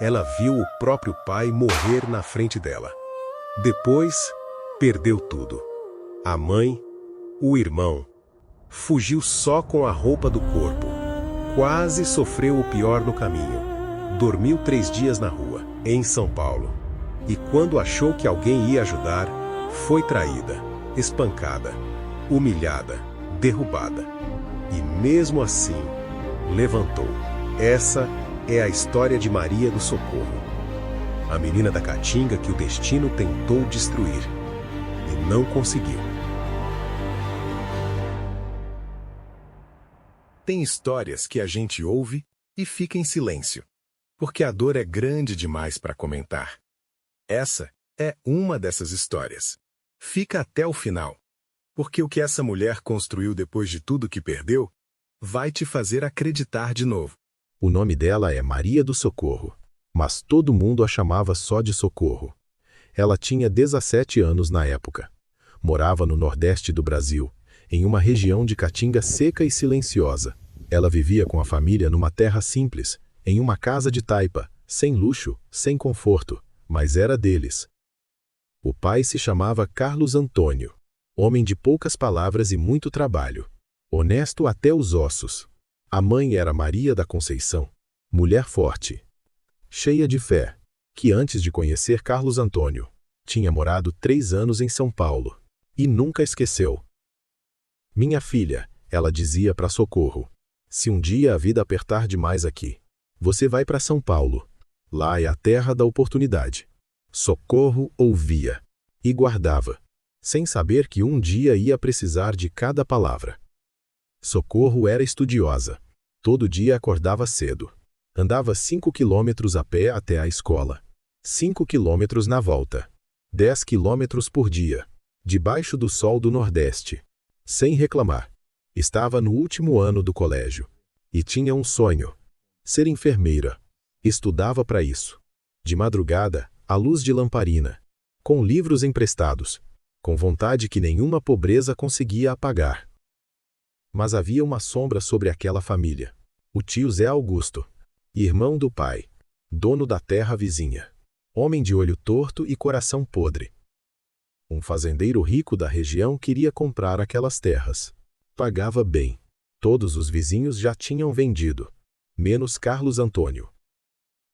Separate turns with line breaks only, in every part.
ela viu o próprio pai morrer na frente dela. Depois, perdeu tudo. A mãe, o irmão. Fugiu só com a roupa do corpo. Quase sofreu o pior no caminho. Dormiu 3 dias na rua, em São Paulo. E quando achou que alguém ia ajudar, foi traída, espancada, humilhada, derrubada. E mesmo assim, levantou. Essa é a história de Maria do Socorro. A menina da Caatinga que o destino tentou destruir. E não conseguiu. Tem histórias que a gente ouve e fica em silêncio, porque a dor é grande demais para comentar. Essa é uma dessas histórias. Fica até o final, porque o que essa mulher construiu depois de tudo que perdeu vai te fazer acreditar de novo. O nome dela é Maria do Socorro, mas todo mundo a chamava só de Socorro. Ela tinha 17 anos na época. Morava no Nordeste do Brasil, em uma região de Caatinga seca e silenciosa. Ela vivia com a família numa terra simples, em uma casa de taipa, sem luxo, sem conforto, mas era deles. O pai se chamava Carlos Antônio, homem de poucas palavras e muito trabalho, honesto até os ossos. A mãe era Maria da Conceição, mulher forte, cheia de fé, que antes de conhecer Carlos Antônio, tinha morado 3 anos em São Paulo, e nunca esqueceu. Minha filha, ela dizia para Socorro, se um dia a vida apertar demais aqui, você vai para São Paulo. Lá é a terra da oportunidade. Socorro ouvia e guardava, sem saber que um dia ia precisar de cada palavra. Socorro era estudiosa. Todo dia acordava cedo. Andava 5 quilômetros a pé até a escola. 5 quilômetros na volta. 10 quilômetros por dia. Debaixo do sol do Nordeste. Sem reclamar. Estava no último ano do colégio. E tinha um sonho. Ser enfermeira. Estudava para isso. De madrugada, à luz de lamparina. Com livros emprestados. Com vontade que nenhuma pobreza conseguia apagar. Mas havia uma sombra sobre aquela família. O tio Zé Augusto. Irmão do pai. Dono da terra vizinha. Homem de olho torto e coração podre. Um fazendeiro rico da região queria comprar aquelas terras. Pagava bem. Todos os vizinhos já tinham vendido. Menos Carlos Antônio.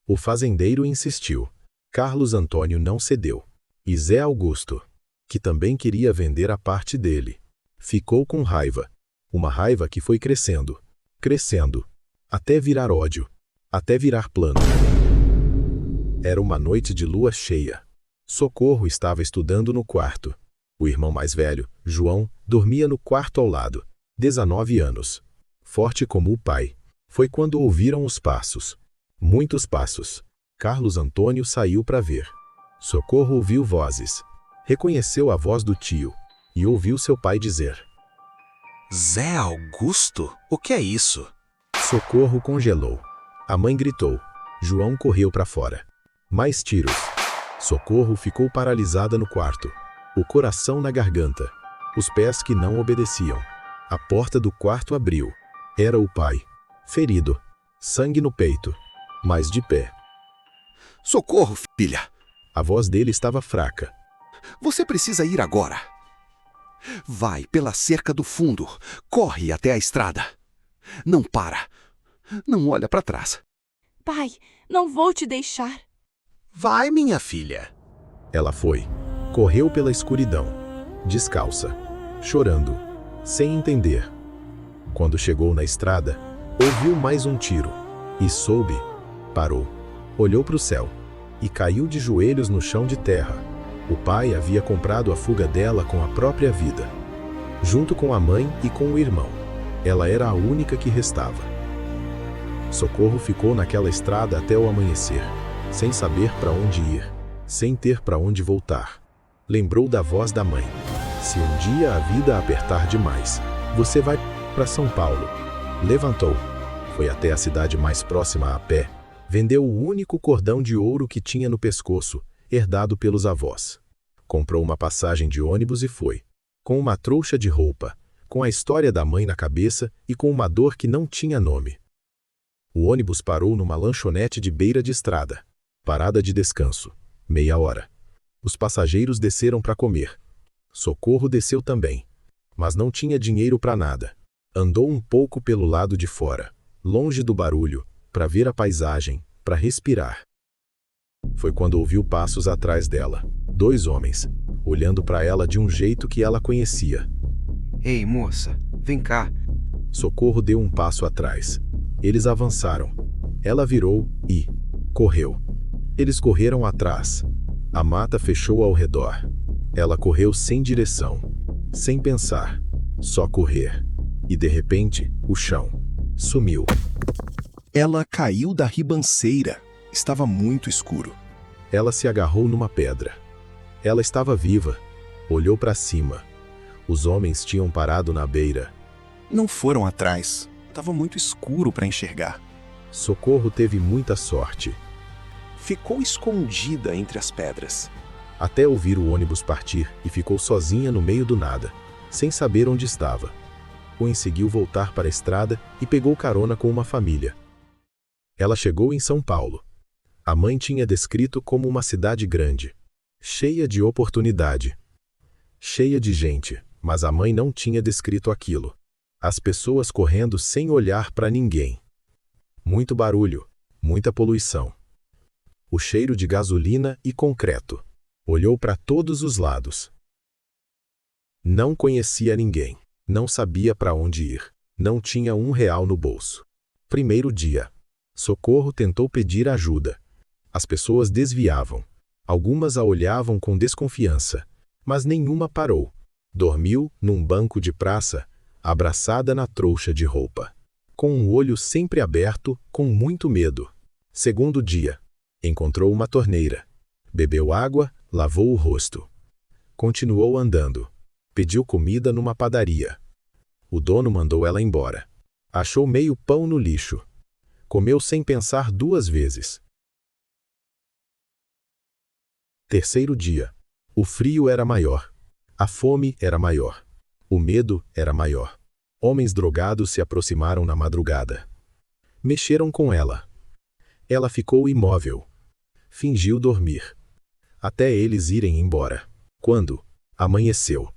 O fazendeiro insistiu. Carlos Antônio não cedeu. E Zé Augusto, que também queria vender a parte dele, ficou com raiva. Uma raiva que foi crescendo, crescendo, até virar ódio, até virar plano. Era uma noite de lua cheia. Socorro estava estudando no quarto. O irmão mais velho, João, dormia no quarto ao lado. 19 anos. Forte como o pai. Foi quando ouviram os passos. Muitos passos. Carlos Antônio saiu para ver. Socorro ouviu vozes. Reconheceu a voz do tio. E ouviu seu pai dizer:
Zé Augusto? O que é isso?
Socorro congelou. A mãe gritou. João correu para fora. Mais tiros. Socorro ficou paralisada no quarto. O coração na garganta. Os pés que não obedeciam. A porta do quarto abriu. Era o pai. Ferido. Sangue no peito. Mas de pé.
Socorro, filha!
A voz dele estava fraca.
Você precisa ir agora. Vai pela cerca do fundo. Corre até a estrada. Não para. Não olha para trás.
Pai, não vou te deixar.
Vai, minha filha.
Ela foi. Correu pela escuridão. Descalça. Chorando. Sem entender. Quando chegou na estrada, ouviu mais um tiro. E soube. Parou. Olhou para o céu. E caiu de joelhos no chão de terra. O pai havia comprado a fuga dela com a própria vida. Junto com a mãe e com o irmão. Ela era a única que restava. Socorro ficou naquela estrada até o amanhecer, sem saber para onde ir, sem ter para onde voltar. Lembrou da voz da mãe. Se um dia a vida apertar demais, você vai para São Paulo. Levantou. Foi até a cidade mais próxima a pé. Vendeu o único cordão de ouro que tinha no pescoço, herdado pelos avós. Comprou uma passagem de ônibus e foi. Com uma trouxa de roupa, com a história da mãe na cabeça e com uma dor que não tinha nome. O ônibus parou numa lanchonete de beira de estrada. Parada de descanso. Meia hora. Os passageiros desceram para comer. Socorro desceu também. Mas não tinha dinheiro para nada. Andou um pouco pelo lado de fora, longe do barulho, para ver a paisagem, para respirar. Foi quando ouviu passos atrás dela. 2 homens, olhando para ela de um jeito que ela conhecia.
Ei, moça, vem cá.
Socorro deu um passo atrás. Eles avançaram. Ela virou e correu. Eles correram atrás. A mata fechou ao redor. Ela correu sem direção, sem pensar, só correr. E de repente, o chão sumiu.
Ela caiu da ribanceira. Estava muito escuro.
Ela se agarrou numa pedra. Ela estava viva. Olhou para cima. Os homens tinham parado na beira.
Não foram atrás. Estava muito escuro para enxergar.
Socorro teve muita sorte.
Ficou escondida entre as pedras.
Até ouvir o ônibus partir e ficou sozinha no meio do nada, sem saber onde estava. Conseguiu voltar para a estrada e pegou carona com uma família. Ela chegou em São Paulo. A mãe tinha descrito como uma cidade grande, cheia de oportunidade, cheia de gente, mas a mãe não tinha descrito aquilo. As pessoas correndo sem olhar para ninguém. Muito barulho, muita poluição. O cheiro de gasolina e concreto. Olhou para todos os lados. Não conhecia ninguém. Não sabia para onde ir. Não tinha R$1 no bolso. Primeiro dia. Socorro tentou pedir ajuda. As pessoas desviavam. Algumas a olhavam com desconfiança, mas nenhuma parou. Dormiu num banco de praça, abraçada na trouxa de roupa, com um olho sempre aberto, com muito medo. Segundo dia. Encontrou uma torneira. Bebeu água, lavou o rosto. Continuou andando. Pediu comida numa padaria. O dono mandou ela embora. Achou meio pão no lixo. Comeu sem pensar 2 vezes. Terceiro dia. O frio era maior. A fome era maior. O medo era maior. Homens drogados se aproximaram na madrugada. Mexeram com ela. Ela ficou imóvel. Fingiu dormir. Até eles irem embora. Quando amanheceu.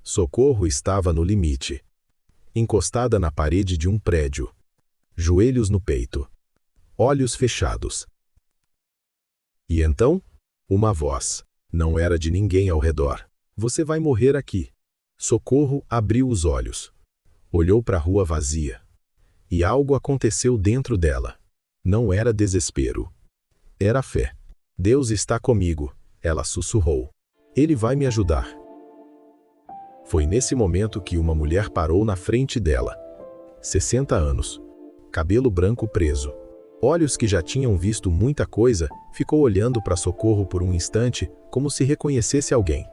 Socorro estava no limite. Encostada na parede de um prédio. Joelhos no peito. Olhos fechados. E então? Uma voz. Não era de ninguém ao redor. Você vai morrer aqui. Socorro abriu os olhos. Olhou para a rua vazia. E algo aconteceu dentro dela. Não era desespero. Era fé. Deus está comigo, ela sussurrou. Ele vai me ajudar. Foi nesse momento que uma mulher parou na frente dela. 60 anos. Cabelo branco preso. Olhos que já tinham visto muita coisa, ficou olhando para Socorro por um instante, como se reconhecesse alguém.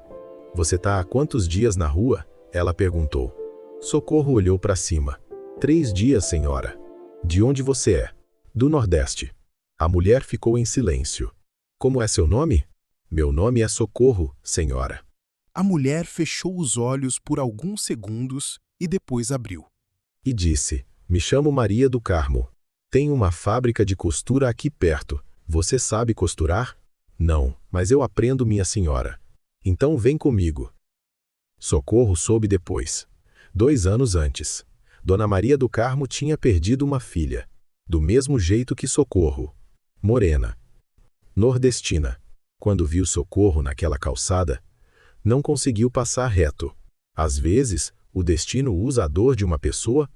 Você tá há quantos dias na rua? Ela perguntou. Socorro olhou para cima. 3 dias, senhora. De onde você é? Do Nordeste. A mulher ficou em silêncio. Como é seu nome? Meu nome é Socorro, senhora.
A mulher fechou os olhos por alguns segundos e depois abriu.
E disse, me chamo Maria do Carmo. Tenho uma fábrica de costura aqui perto. Você sabe costurar? Não, mas eu aprendo, minha senhora. Então vem comigo. Socorro soube depois. 2 anos antes. Dona Maria do Carmo tinha perdido uma filha. Do mesmo jeito que Socorro. Morena. Nordestina. Quando viu Socorro naquela calçada, não conseguiu passar reto. Às vezes, o destino usa a dor de uma pessoa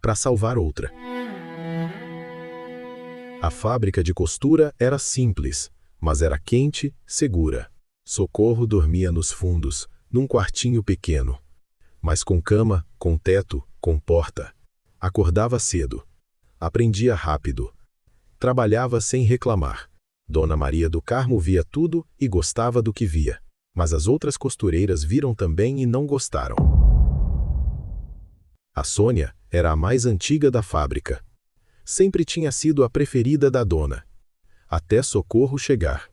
para salvar outra. A fábrica de costura era simples, mas era quente, segura. Socorro dormia nos fundos, num quartinho pequeno, mas com cama, com teto, com porta. Acordava cedo. Aprendia rápido. Trabalhava sem reclamar. Dona Maria do Carmo via tudo e gostava do que via. Mas as outras costureiras viram também e não gostaram. A Sônia era a mais antiga da fábrica. Sempre tinha sido a preferida da dona. Até Socorro chegar.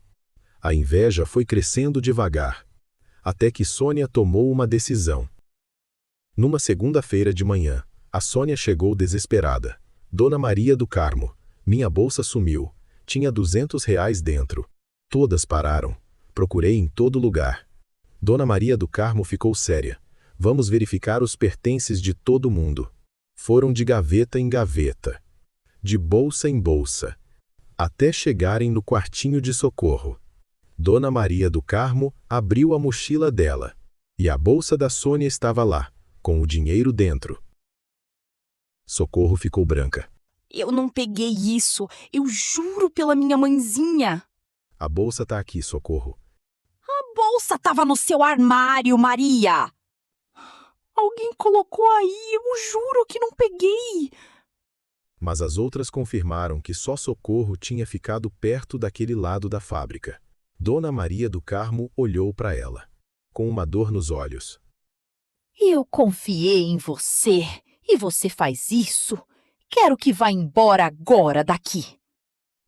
A inveja foi crescendo devagar. Até que Sônia tomou uma decisão. Numa segunda-feira de manhã, a Sônia chegou desesperada. Dona Maria do Carmo, minha bolsa sumiu. Tinha R$ 200 dentro. Todas pararam. Procurei em todo lugar. Dona Maria do Carmo ficou séria. Vamos verificar os pertences de todo mundo. Foram de gaveta em gaveta, de bolsa em bolsa, até chegarem no quartinho de Socorro. Dona Maria do Carmo abriu a mochila dela, e a bolsa da Sônia estava lá, com o dinheiro dentro. Socorro ficou branca.
Eu não peguei isso. Eu juro pela minha mãezinha.
A bolsa tá aqui, Socorro.
A bolsa estava no seu armário, Maria. Alguém colocou aí. Eu juro que não peguei.
Mas as outras confirmaram que só Socorro tinha ficado perto daquele lado da fábrica. Dona Maria do Carmo olhou para ela, com uma dor nos olhos.
Eu confiei em você e você faz isso. Quero que vá embora agora daqui.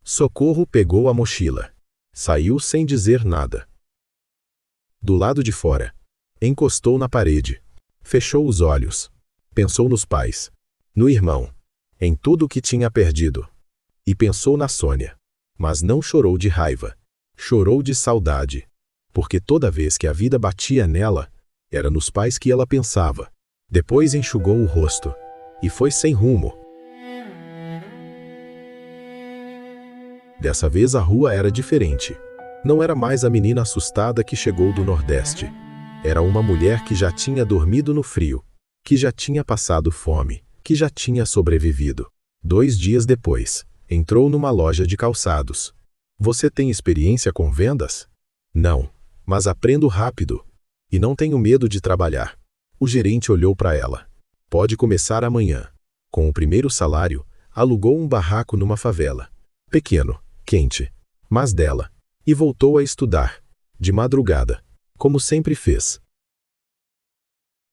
Socorro pegou a mochila. Saiu sem dizer nada. Do lado de fora, encostou na parede. Fechou os olhos. Pensou nos pais, no irmão, em tudo o que tinha perdido. E pensou na Sônia. Mas não chorou de raiva. Chorou de saudade. Porque toda vez que a vida batia nela, era nos pais que ela pensava. Depois enxugou o rosto. E foi sem rumo. Dessa vez a rua era diferente. Não era mais a menina assustada que chegou do Nordeste. Era uma mulher que já tinha dormido no frio, que já tinha passado fome, que já tinha sobrevivido. 2 dias depois, entrou numa loja de calçados. Você tem experiência com vendas? Não, mas aprendo rápido. E não tenho medo de trabalhar. O gerente olhou para ela. Pode começar amanhã. Com o primeiro salário, alugou um barraco numa favela. Pequeno, quente, mas dela. E voltou a estudar, de madrugada, como sempre fez.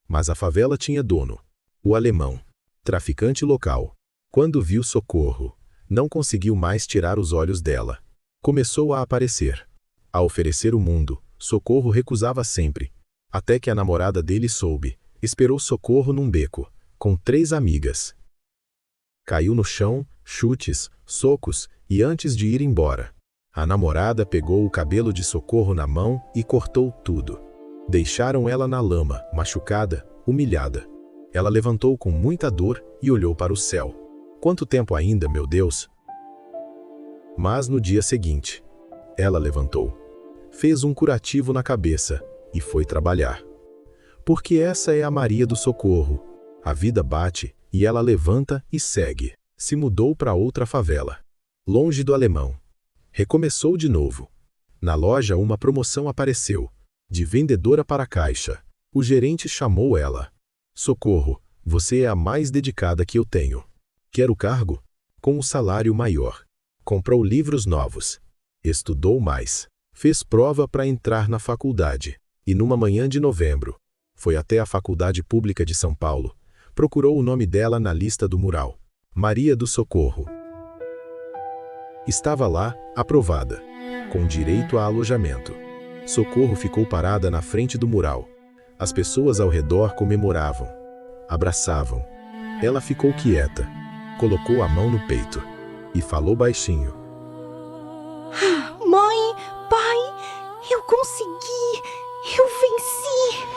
Mas a favela tinha dono, o alemão, traficante local. Quando viu Socorro, não conseguiu mais tirar os olhos dela. Começou a aparecer. A oferecer o mundo, Socorro recusava sempre. Até que a namorada dele soube, esperou Socorro num beco, com 3 amigas. Caiu no chão, chutes, socos, e antes de ir embora, a namorada pegou o cabelo de Socorro na mão e cortou tudo. Deixaram ela na lama, machucada, humilhada. Ela levantou com muita dor e olhou para o céu. Quanto tempo ainda, meu Deus? Mas no dia seguinte, ela levantou, fez um curativo na cabeça e foi trabalhar. Porque essa é a Maria do Socorro. A vida bate e ela levanta e segue. Se mudou para outra favela, longe do alemão. Recomeçou de novo. Na loja uma promoção apareceu, de vendedora para caixa. O gerente chamou ela. Socorro, você é a mais dedicada que eu tenho. Quer o cargo? Com um salário maior. Comprou livros novos. Estudou mais. Fez prova para entrar na faculdade. E numa manhã de novembro, foi até a Faculdade Pública de São Paulo. Procurou o nome dela na lista do mural. Maria do Socorro. Estava lá, aprovada, com direito a alojamento. Socorro ficou parada na frente do mural. As pessoas ao redor comemoravam, abraçavam. Ela ficou quieta, colocou a mão no peito e falou baixinho.
Mãe, pai, eu consegui! Eu venci!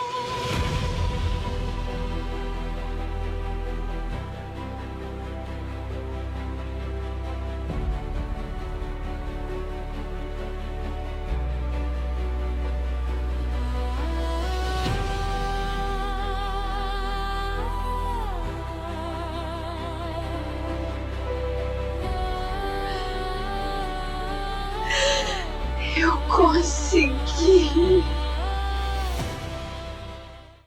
Eu consegui!